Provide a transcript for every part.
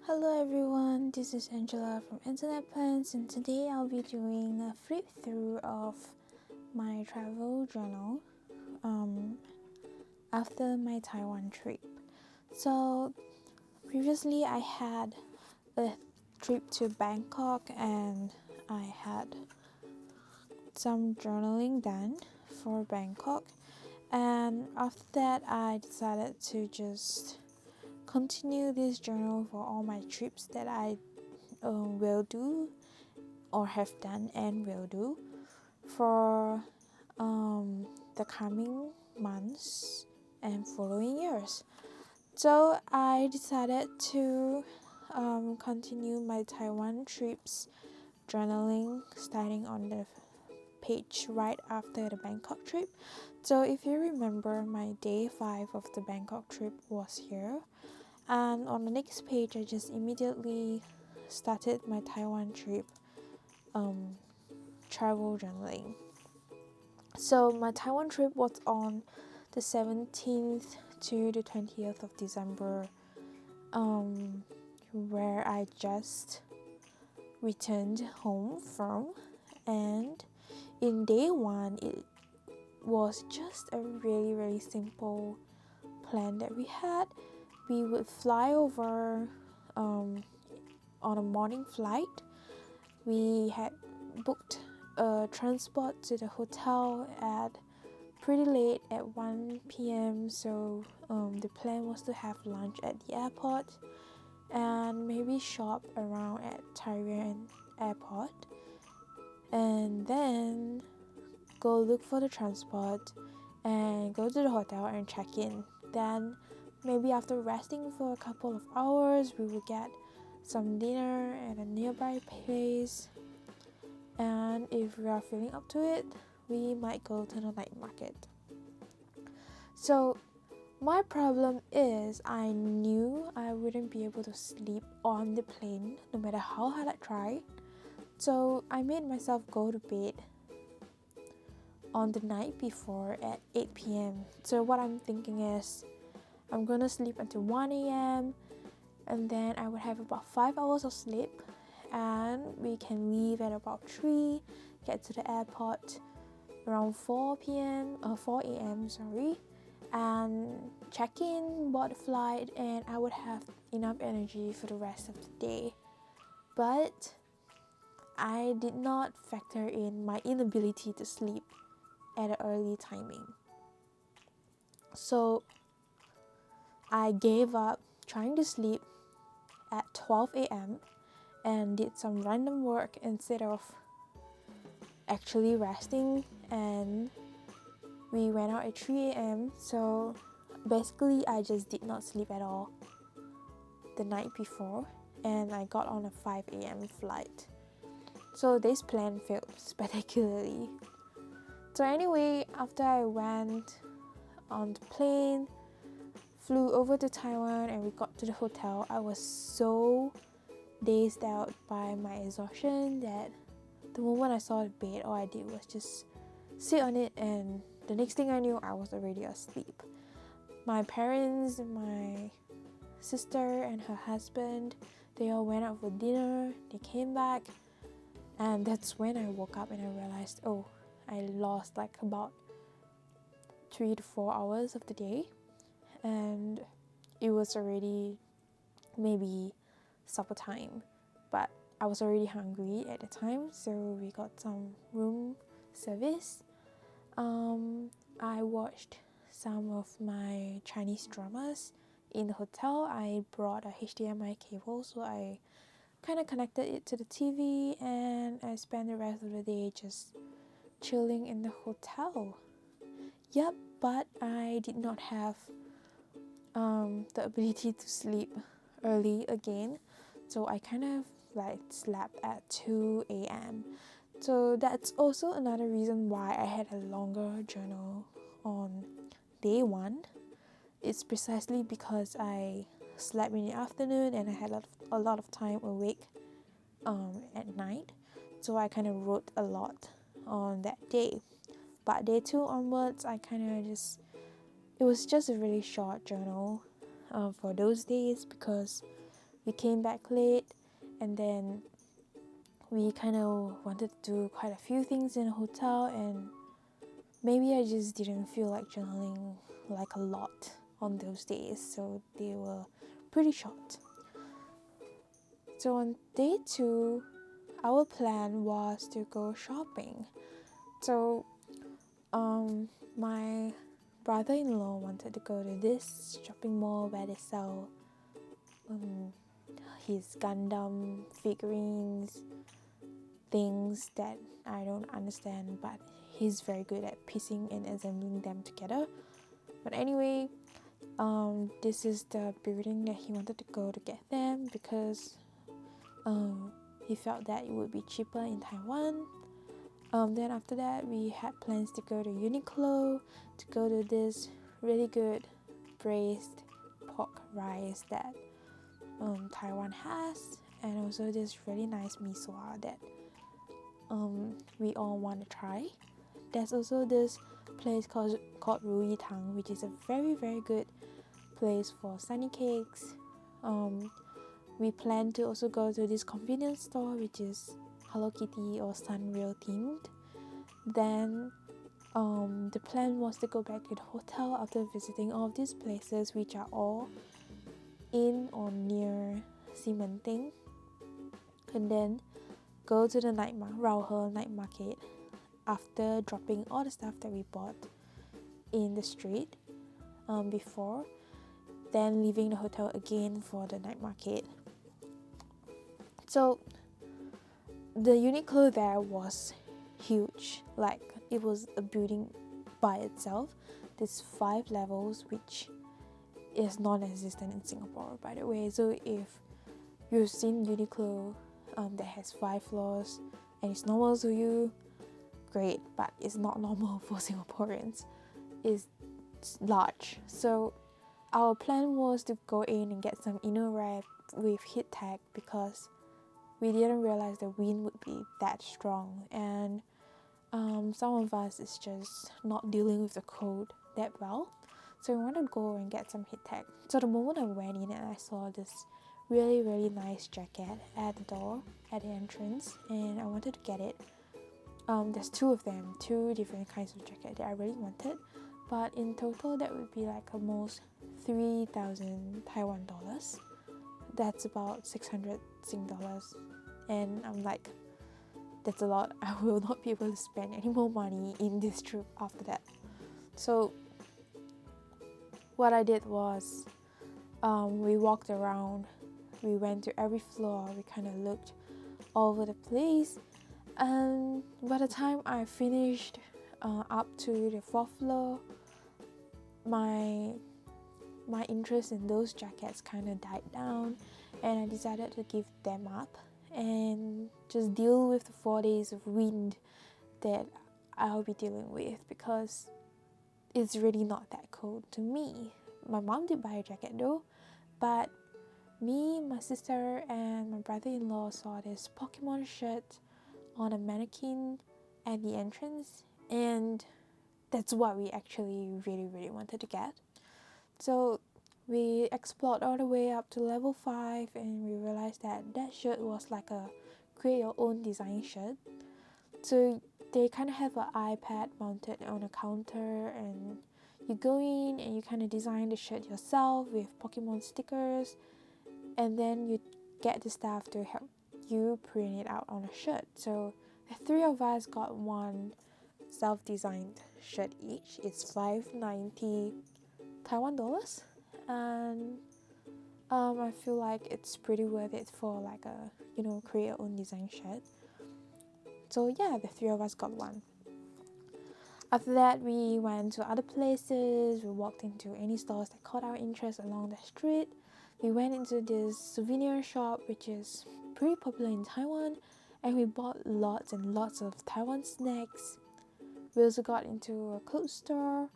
Hello everyone, this is Angela from Antoinette Plans, and today I'll be doing a flip through of my travel journal after my Taiwan trip. So previously I had a trip to Bangkok and I had some journaling done for Bangkok, and after that I decided to just continue this journal for all my trips that I will do or have done and will do for the coming months and following years. So I decided to continue my Taiwan trips journaling starting on the page right after the Bangkok trip. So if you remember, my day 5 of the Bangkok trip was here, and on the next page I just immediately started my Taiwan trip travel journaling. So my Taiwan trip was on the 17th to the 20th of December, where I just returned home from, and in day 1 it was just a really simple plan that we had. We would fly over on a morning flight. We had booked a transport to the hotel at pretty late at 1 p.m. So the plan was to have lunch at the airport and maybe shop around at Taiwan airport, and then go look for the transport and go to the hotel and check in. Then maybe after resting for a couple of hours, we would get some dinner at a nearby place, and if we are feeling up to it, we might go to the night market. So my problem is I knew I wouldn't be able to sleep on the plane no matter how hard I tried. So I made myself go to bed on the night before at 8 p.m. So what I'm thinking is I'm gonna sleep until 1 a.m. and then I would have about 5 hours of sleep, and we can leave at about 3, get to the airport around 4 a.m. and check in, board the flight, and I would have enough energy for the rest of the day. But I did not factor in my inability to sleep at an early timing. So I gave up trying to sleep at 12 a.m. and did some random work instead of actually resting, and we went out at 3 a.m. So basically I just did not sleep at all the night before, and I got on a 5 a.m. flight. So this plan failed spectacularly. So anyway, after I went on the plane, flew over to Taiwan, and we got to the hotel, I was so dazed out by my exhaustion that the moment I saw the bed, all I did was just sit on it, and the next thing I knew, I was already asleep. My parents, my sister and her husband, they all went out for dinner. They came back, and that's when I woke up and I realized, oh, I lost like about 3 to 4 hours of the day, and it was already maybe supper time, but I was already hungry at the time, so we got some room service. I watched some of my Chinese dramas in the hotel. I brought a HDMI cable, so I kind of connected it to the TV, and I spent the rest of the day just chilling in the hotel. Yep, but I did not have the ability to sleep early again, so I kind of like slept at 2 a.m. So that's also another reason why I had a longer journal on day 1. It's precisely because I slept in the afternoon and I had a lot of time awake at night, so I kind of wrote a lot on that day. But day 2 onwards, it was just a really short journal for those days, because we came back late, and then we kind of wanted to do quite a few things in a hotel, and maybe I just didn't feel like journaling like a lot on those days, so they were pretty short. So on day 2, our plan was to go shopping. So my brother-in-law wanted to go to this shopping mall where they sell his Gundam figurines, things that I don't understand, but he's very good at piecing and assembling them together. But anyway, this is the building that he wanted to go to get them, because he felt that it would be cheaper in Taiwan. Then after that, we had plans to go to Uniqlo to go to this really good braised pork rice that Taiwan has, and also this really nice miso that we all want to try. There's also this place called Ru Yi Tang, which is a very very good place for sunny cakes. We plan to also go to this convenience store which is Hello Kitty or Sanrio themed. Then the plan was to go back to the hotel after visiting all of these places, which are all in or near Ximending, and then go to the Raohe night market after dropping all the stuff that we bought in the street before, then leaving the hotel again for the night market. So the Uniqlo there was huge, like it was a building by itself. There's 5 levels, which is non-existent in Singapore, by the way. So if you've seen Uniqlo that has 5 floors and it's normal to you, great, but it's not normal for Singaporeans. It's large. So our plan was to go in and get some inner wrap with heat tech, because we didn't realize the wind would be that strong, and some of us is just not dealing with the cold that well. So we wanted to go and get some heat tech. So the moment I went in and I saw this really really nice jacket at the door, at the entrance, and I wanted to get it. There's 2 of them, 2 different kinds of jacket that I really wanted, but in total that would be like almost 3,000 Taiwan dollars. That's about 600 Sing dollars, and I'm like, that's a lot. I will not be able to spend any more money in this trip after that. So what I did was we walked around, we went to every floor, we kind of looked all over the place, and by the time I finished up to the 4th floor, my interest in those jackets kind of died down, and I decided to give them up and just deal with the 4 days of wind that I'll be dealing with, because it's really not that cold to me. My mom did buy a jacket though, but me, my sister, and my brother-in-law saw this Pokemon shirt on a mannequin at the entrance, and that's what we actually really really wanted to get. So we explored all the way up to level 5, and we realized that shirt was like a create your own design shirt. So they kind of have an iPad mounted on a counter, and you go in and you kind of design the shirt yourself with Pokemon stickers, and then you get the staff to help you print it out on a shirt. So the 3 of us got one self-designed shirt each. It's 590 Taiwan dollars, and I feel like it's pretty worth it for like a create your own design shirt. So yeah, the 3 of us got one. After that, we went to other places. We walked into any stores that caught our interest along the street. We went into this souvenir shop, which is pretty popular in Taiwan, and we bought lots and lots of Taiwan snacks. We also got into a clothes store.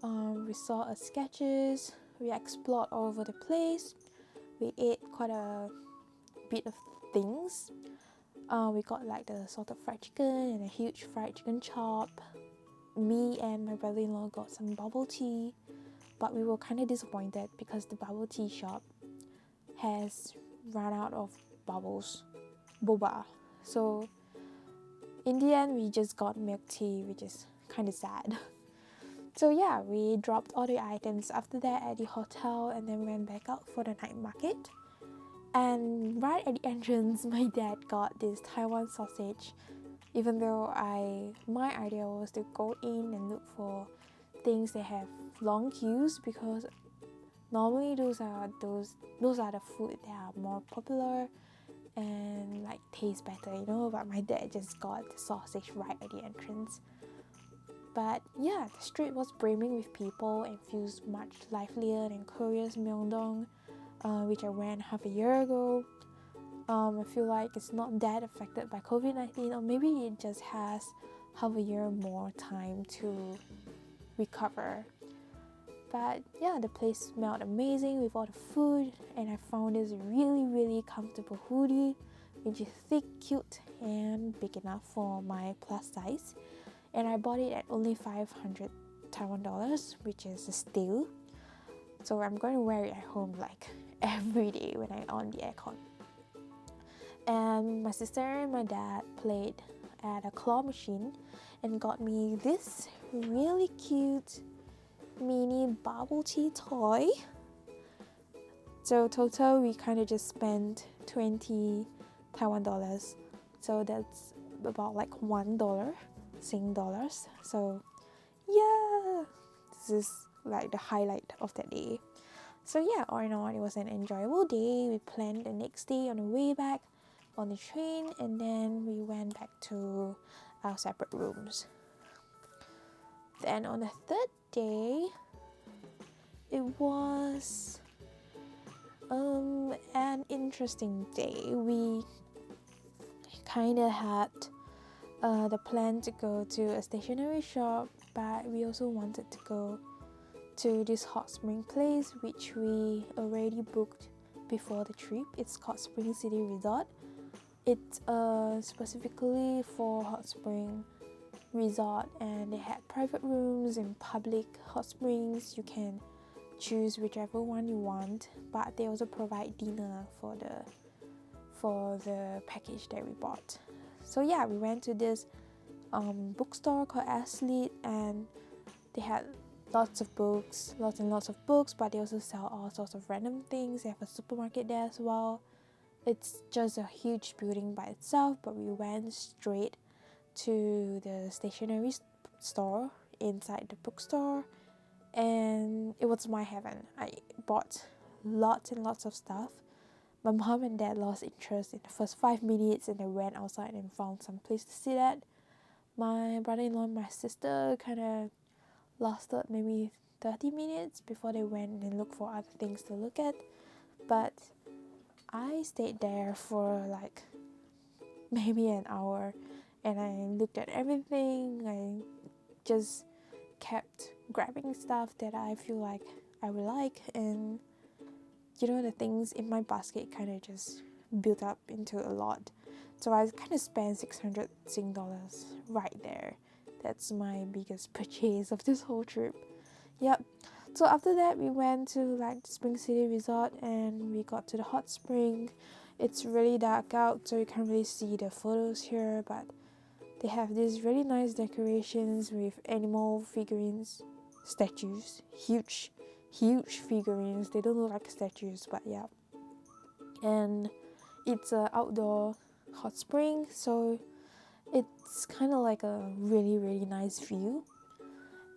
We saw a Skechers. We explored all over the place. We ate quite a bit of things. We got like the salted fried chicken and a huge fried chicken chop. Me and my brother-in-law got some bubble tea, but we were kind of disappointed because the bubble tea shop has ran out of boba. So in the end, we just got milk tea, which is kind of sad. So yeah, we dropped all the items after that at the hotel and then went back out for the night market. And right at the entrance, my dad got this Taiwan sausage. Even though my idea was to go in and look for things that have long queues, because normally those are the food that are more popular and like taste better, you know. But my dad just got the sausage right at the entrance. But yeah, the street was brimming with people and feels much livelier than Korea's Myeongdong, which I went half a year ago. I feel like it's not that affected by COVID-19, or maybe it just has half a year more time to recover. But yeah, the place smelled amazing with all the food, and I found this really, really comfortable hoodie, which is thick, cute, and big enough for my plus size. And I bought it at only 500 Taiwan dollars, which is a steal. So I'm going to wear it at home like every day when I on the aircon. And my sister and my dad played at a claw machine and got me this really cute mini bubble tea toy. So total we kind of just spent 20 Taiwan dollars. So that's about like $1 Sing dollars. So yeah, this is like the highlight of that day. So yeah, all in all, it was an enjoyable day. We planned the next day on the way back on the train, and then we went back to our separate rooms. Then on the third day, it was an interesting day. We kind of had the plan to go to a stationery shop, but we also wanted to go to this hot spring place, which we already booked before the trip. It's called Spring City Resort. It's specifically for hot spring resort, and they had private rooms and public hot springs. You can choose whichever one you want, but they also provide dinner for the package that we bought. So yeah, we went to this bookstore called Ashley, and they had lots and lots of books, but they also sell all sorts of random things. They have a supermarket there as well. It's just a huge building by itself, but we went straight to the stationery store inside the bookstore, and it was my heaven. I bought lots and lots of stuff. My mom and dad lost interest in the first 5 minutes, and they went outside and found some place to sit at. My brother-in-law and my sister kind of lasted maybe 30 minutes before they went and looked for other things to look at. But I stayed there for like maybe an hour, and I looked at everything. I just kept grabbing stuff that I feel like I would like, and you know, the things in my basket kind of just built up into a lot. So I kind of spent 600 Sing dollars right there. That's my biggest purchase of this whole trip. Yep. So after that, we went to like the Spring City Resort, and we got to the hot spring. It's really dark out, so you can't really see the photos here, but they have these really nice decorations with animal figurines, statues, huge figurines. They don't look like statues, but yeah. And it's an outdoor hot spring, so it's kind of like a really nice view.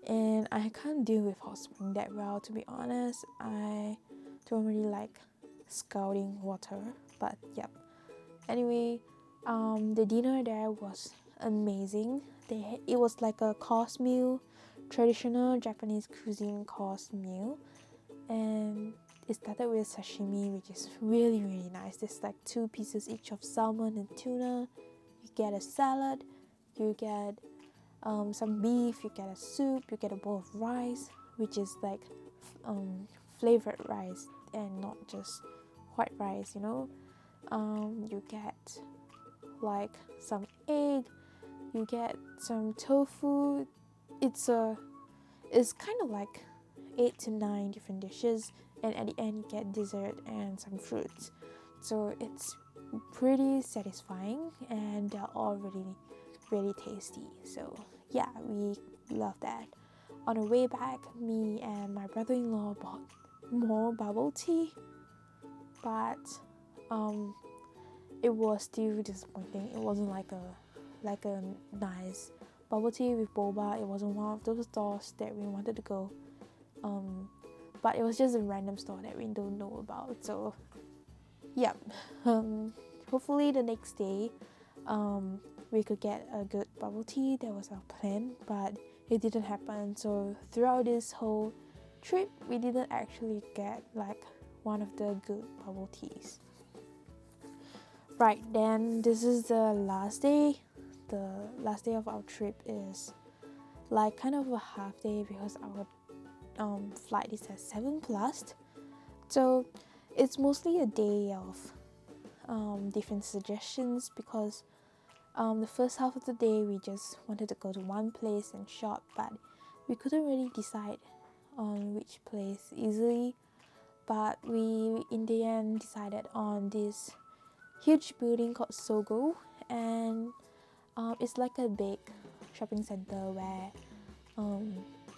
And I can't deal with hot spring that well, to be honest. I don't really like scalding water, but yep. Anyway, the dinner there was amazing. It was like a course meal, traditional Japanese cuisine course meal, and it started with sashimi, which is really nice. There's like 2 pieces each of salmon and tuna. You get a salad, you get some beef, you get a soup, you get a bowl of rice, which is like flavored rice and not just white rice, you know. You get like some egg, you get some tofu. It's kind of like 8 to 9 different dishes, and at the end you get dessert and some fruits. so it's pretty satisfying, and they're all really tasty. So yeah, we love that. On the way back, me and my brother-in-law bought more bubble tea, but it was still disappointing. It wasn't like a nice bubble tea with boba. It wasn't one of those stores that we wanted to go, but it was just a random store that we don't know about. So yeah, hopefully the next day we could get a good bubble tea. That was our plan, but it didn't happen. So throughout this whole trip, we didn't actually get like one of the good bubble teas. Right, then this is the last day. The last day of our trip is like kind of a half day because our flight is at 7 plus. So it's mostly a day of different suggestions, because the first half of the day we just wanted to go to one place and shop, but we couldn't really decide on which place easily. But we in the end decided on this huge building called Sogo, and it's like a big shopping center where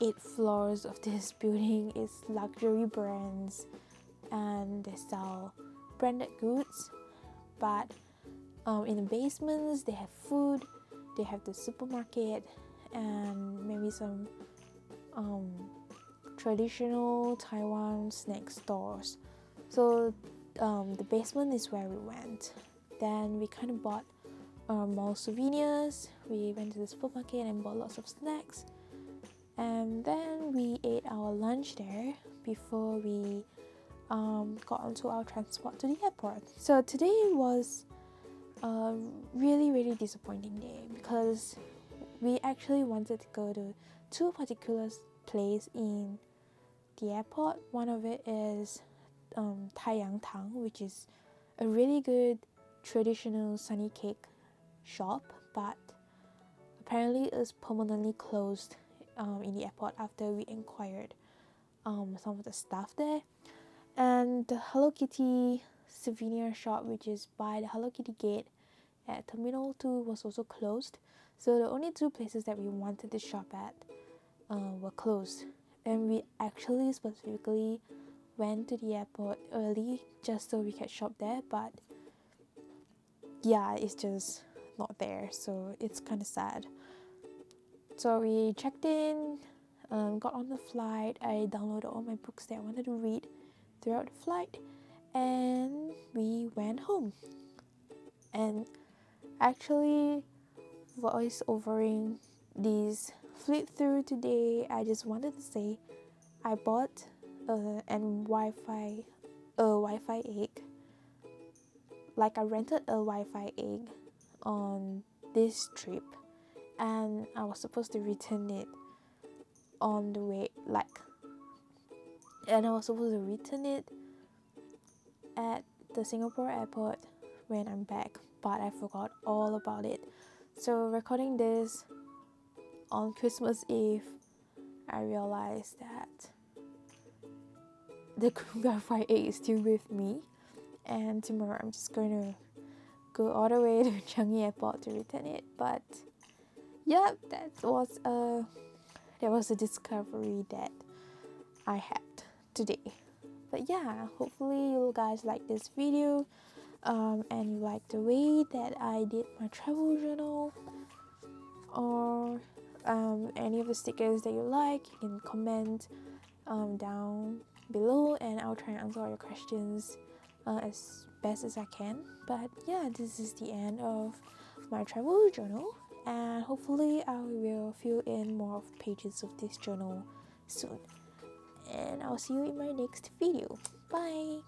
8 floors of this building is luxury brands, and they sell branded goods. But in the basements they have food, they have the supermarket, and maybe some traditional Taiwan snack stores. So the basement is where we went. Then we kind of bought more souvenirs. We went to the supermarket and bought lots of snacks, and then we ate our lunch there before we got onto our transport to the airport. So today was a really disappointing day, because we actually wanted to go to 2 particular places in the airport. One of it is Taiyang Tang, which is a really good traditional sunny cake shop, but apparently it's permanently closed in the airport after we inquired some of the staff there. And the Hello Kitty souvenir shop, which is by the Hello Kitty gate at Terminal 2, was also closed. So the only 2 places that we wanted to shop at were closed, and we actually specifically went to the airport early just so we could shop there, but yeah, it's just not there, so it's kind of sad. So we checked in, got on the flight. I downloaded all my books that I wanted to read throughout the flight, and we went home. And actually, voice overing this flip through today, I just wanted to say I bought an Wi-Fi egg. Like, I rented a Wi-Fi egg on this trip, and I was supposed to return it on the way, and I was supposed to return it at the Singapore airport when I'm back, but I forgot all about it. So recording this on Christmas Eve, I realized that the Wi-Fi egg is still with me, and tomorrow I'm just going to go all the way to Changi Airport to return it. But yeah, that was a discovery that I had today. But yeah, hopefully you guys like this video, and you like the way that I did my travel journal, or any of the stickers that you like. You can comment down below, and I'll try and answer all your questions as best as I can. But yeah, this is the end of my travel journal, and hopefully I will fill in more of pages of this journal soon. And I'll see you in my next video. Bye!